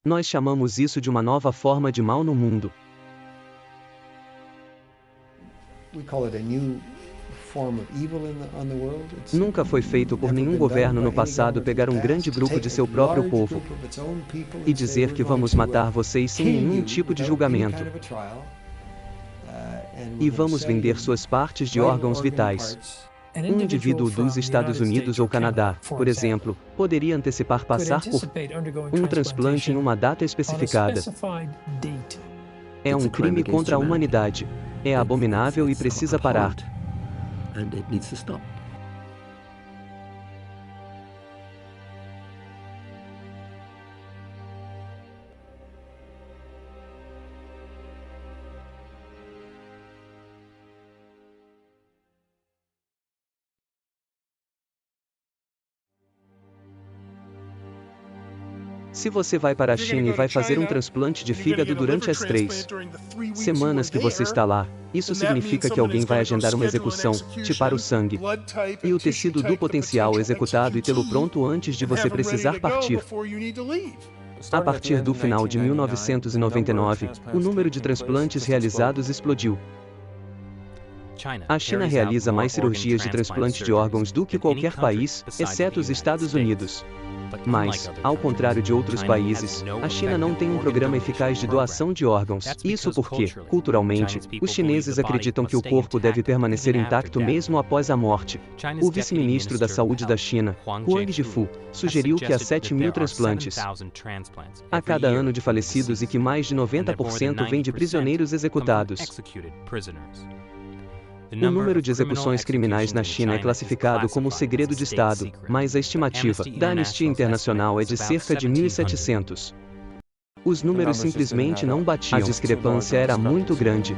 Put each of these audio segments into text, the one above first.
Nós chamamos isso de uma nova forma de mal no mundo. Nunca foi feito por nenhum governo no passado pegar um grande grupo de seu próprio povo e dizer que vamos matar vocês sem nenhum tipo de julgamento. E vamos vender suas partes de órgãos vitais. Um indivíduo dos Estados Unidos ou Canadá, por exemplo, poderia antecipar passar por um transplante em uma data especificada. É um crime contra a humanidade. É abominável e precisa parar. Se você vai para a China e vai fazer um transplante de fígado durante as 3 semanas que você está lá, isso significa que alguém vai agendar uma execução, tipar o sangue e o tecido do potencial executado e tê-lo pronto antes de você precisar partir. A partir do final de 1999, o número de transplantes realizados explodiu. A China realiza mais cirurgias de transplante de órgãos do que qualquer país, exceto os Estados Unidos. Mas, ao contrário de outros países, a China não tem um programa eficaz de doação de órgãos. Isso porque, culturalmente, os chineses acreditam que o corpo deve permanecer intacto mesmo após a morte. O vice-ministro da Saúde da China, Huang Jifu, sugeriu que há 7.000 transplantes a cada ano de falecidos e que mais de 90% vem de prisioneiros executados. O número de execuções criminais na China é classificado como segredo de Estado, mas a estimativa da Anistia Internacional é de cerca de 1.700. Os números simplesmente não batiam. A discrepância era muito grande.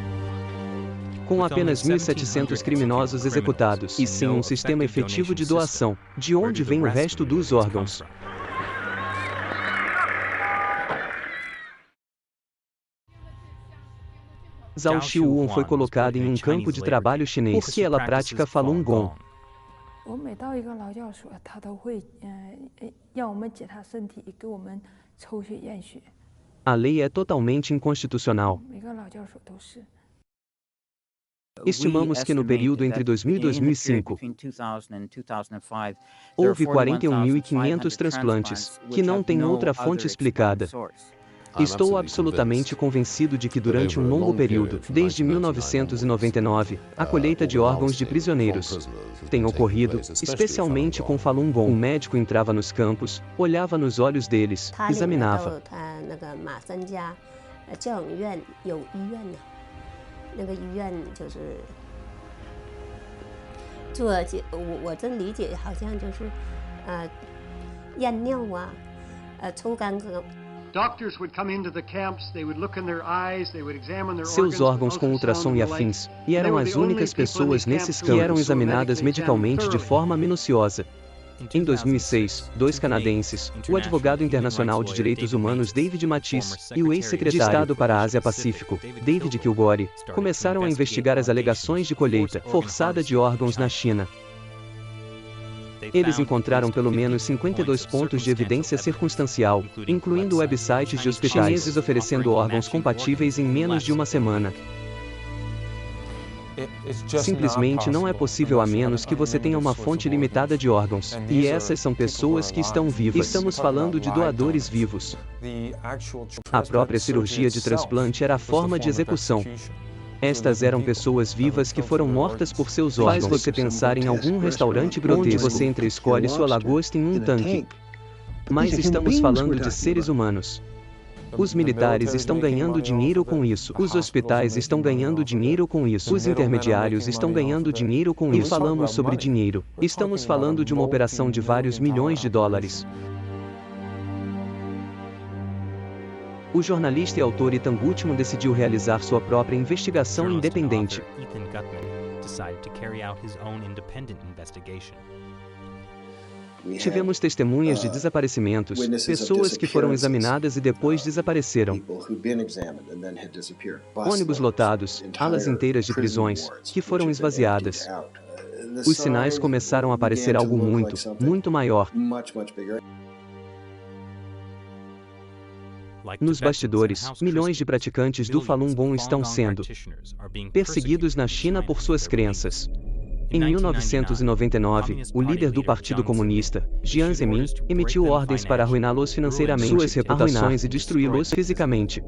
Com apenas 1.700 criminosos executados e sem um sistema efetivo de doação, de onde vem o resto dos órgãos? Zhao Xiuan foi colocada em um campo de trabalho chinês porque ela pratica Falun Gong. A lei é totalmente inconstitucional. Estimamos que no período entre 2000 e 2005, houve 41.500 transplantes, que não tem outra fonte explicada. Estou absolutamente convencido de que durante um longo período, desde 1999, a colheita de órgãos de prisioneiros tem ocorrido, especialmente com Falun Gong. Um médico entrava nos campos, olhava nos olhos deles, examinava. Seus órgãos com ultrassom e afins, e eram as únicas pessoas nesses campos que eram examinadas medicalmente de forma minuciosa. Em 2006, 2 canadenses, o advogado internacional de direitos humanos David Mattis e o ex-secretário de Estado para a Ásia-Pacífico, David Kilgour, começaram a investigar as alegações de colheita forçada de órgãos na China. Eles encontraram pelo menos 52 pontos de evidência circunstancial, incluindo websites de hospitais chineses oferecendo órgãos compatíveis em menos de uma semana. Simplesmente não é possível a menos que você tenha uma fonte limitada de órgãos. E essas são pessoas que estão vivas. Estamos falando de doadores vivos. A própria cirurgia de transplante era a forma de execução. Estas eram pessoas vivas que foram mortas por seus órgãos. Faz você pensar em algum restaurante grotesco onde você entra e escolhe sua lagosta em um tanque. Mas estamos falando de seres humanos. Os militares estão ganhando dinheiro com isso. Os hospitais estão ganhando dinheiro com isso. Os intermediários estão ganhando dinheiro com isso. E falamos sobre dinheiro. Estamos falando de uma operação de vários milhões de dólares. O jornalista e autor Ethan Gutmann decidiu realizar sua própria investigação independente. Tivemos testemunhas de desaparecimentos, pessoas que foram examinadas e depois desapareceram. Ônibus lotados, alas inteiras de prisões, que foram esvaziadas. Os sinais começaram a parecer algo muito, muito maior. Nos bastidores, milhões de praticantes do Falun Gong estão sendo perseguidos na China por suas crenças. Em 1999, o líder do Partido Comunista, Jiang Zemin, emitiu ordens para arruiná-los financeiramente, suas reputações e destruí-los fisicamente.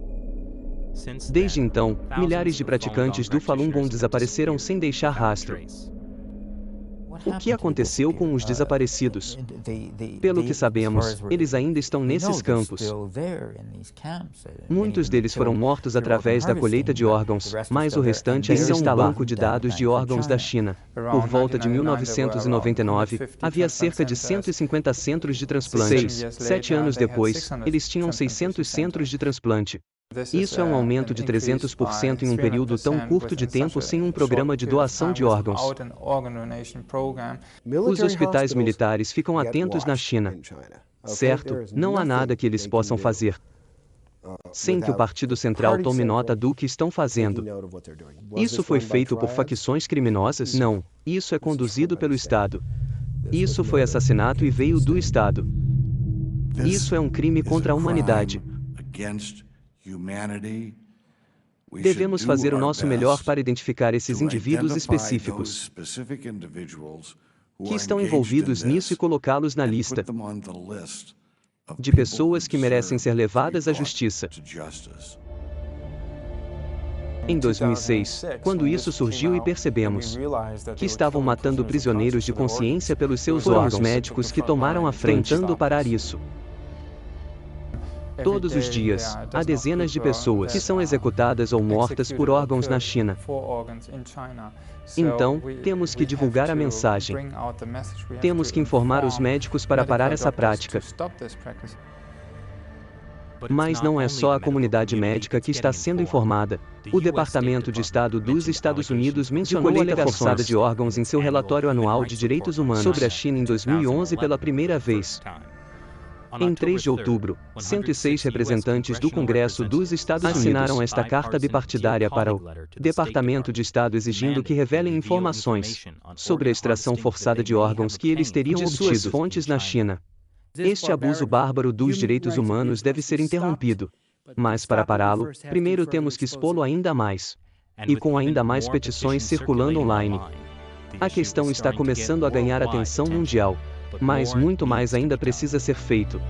Desde então, milhares de praticantes do Falun Gong desapareceram sem deixar rastro. O que aconteceu com os desaparecidos? Pelo que sabemos, eles ainda estão nesses campos. Muitos deles foram mortos através da colheita de órgãos, mas o restante ainda está lá. Banco de dados de órgãos da China. Por volta de 1999, havia cerca de 150 centros de transplante. 7 anos depois, eles tinham 600 centros de transplante. Isso é um aumento de 300% em um período tão curto de tempo sem um programa de doação de órgãos. Os hospitais militares ficam atentos na China. Certo, não há nada que eles possam fazer sem que o Partido Central tome nota do que estão fazendo. Isso foi feito por facções criminosas? Não. Isso é conduzido pelo Estado. Isso foi assassinato e veio do Estado. Isso é um crime contra a humanidade. Devemos fazer o nosso melhor para identificar esses indivíduos específicos que estão envolvidos nisso e colocá-los na lista de pessoas que merecem ser levadas à justiça. Em 2006, quando isso surgiu e percebemos que estavam matando prisioneiros de consciência pelos seus órgãos, médicos que tomaram a frente tentando parar isso. Todos os dias, há dezenas de pessoas que são executadas ou mortas por órgãos na China. Então, temos que divulgar a mensagem. Temos que informar os médicos para parar essa prática. Mas não é só a comunidade médica que está sendo informada. O Departamento de Estado dos Estados Unidos mencionou a coleta forçada de órgãos em seu relatório anual de direitos humanos sobre a China em 2011 pela primeira vez. Em 3 de outubro, 106 representantes do Congresso dos Estados Unidos assinaram esta carta bipartidária para o Departamento de Estado exigindo que revelem informações sobre a extração forçada de órgãos que eles teriam obtido de suas fontes na China. Este abuso bárbaro dos direitos humanos deve ser interrompido. Mas para pará-lo, primeiro temos que expô-lo ainda mais. E com ainda mais petições circulando online. A questão está começando a ganhar atenção mundial. Mas muito mais ainda precisa ser feito.